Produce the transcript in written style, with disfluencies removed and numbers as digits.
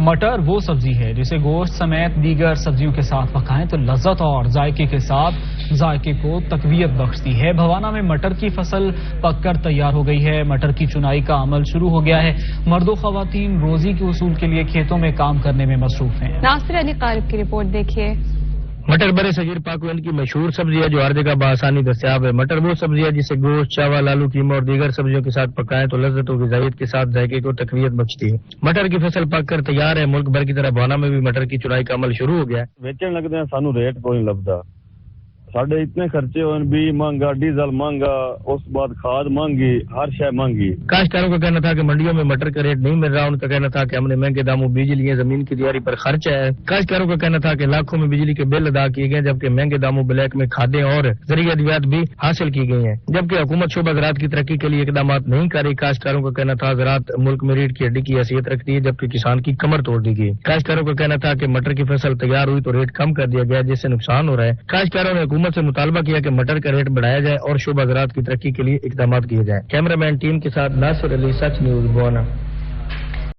مٹر وہ سبزی ہے جسے گوشت سمیت دیگر سبزیوں کے ساتھ پکائیں تو لذت اور ذائقے کے ساتھ ذائقے کو تقویت بخشتی ہے۔ بھوانہ میں مٹر کی فصل پک کر تیار ہو گئی ہے۔ مٹر کی چنائی کا عمل شروع ہو گیا ہے۔ مرد و خواتین روزی کے حصول کے لیے کھیتوں میں کام کرنے میں مصروف ہیں۔ ناصر علی قارب کی رپورٹ دیکھیے۔ مٹر برے صغیر پاکستان کی مشہور سبزی ہے جو ہر جگہ بآسانی دستیاب ہے۔ مٹر وہ سبزی ہے جسے گوشت، چاول، آلو، قیمہ اور دیگر سبزیوں کے ساتھ پکائیں تو لذت و غذائیت کے ساتھ ذائقے کو تقویت بخشتی ہے۔ مٹر کی فصل پک کر تیار ہے۔ ملک بھر کی طرح بھوانہ میں بھی مٹر کی چنائی کا عمل شروع ہو گیا ہے۔ ویچن لگتے ہیں سانو ریٹ کوئی نہیں لبدا، ساڈے اتنے خرچے ہوئے، بی مہنگا، ڈیزل مہنگا، اس بعد کھاد مہنگی، ہر شے مہنگی۔ کاشتکاروں کا کہنا تھا کہ منڈیوں میں مٹر کا ریٹ نہیں مل رہا۔ ان کا کہنا تھا کہ ہم نے مہنگے داموں بیج لیے، زمین کی تیاری پر خرچ ہے۔ کاشتکاروں کا کہنا تھا کہ لاکھوں میں بجلی کے بل ادا کیے گئے جبکہ مہنگے داموں بلیک میں کھادیں اور زرعی ادویات بھی حاصل کی گئی ہیں، جبکہ حکومت شعبہ زراعت کی ترقی کے لیے اقدامات نہیں کر رہی۔ کاشتکاروں کا کہنا تھا زراعت ملک میں ریڑھ کی ہڈی کی حیثیت رکھتی ہے جبکہ کسان کی کمر توڑ دی گئی۔ کاشتکاروں کا کہنا تھا کہ مٹر کی فصل تیار ہوئی تو ریٹ کم کر دیا گیا جس سے نقصان ہو رہا ہے۔ کاشتکاروں نے حکومت سے مطالبہ کیا کہ مٹر کا ریٹ بڑھایا جائے اور شعبہ زراعت کی ترقی کے لیے اقدامات کیے جائیں۔ کیمرہ مین ٹیم کے ساتھ ناصر علی، سچ نیوز، بھوانہ۔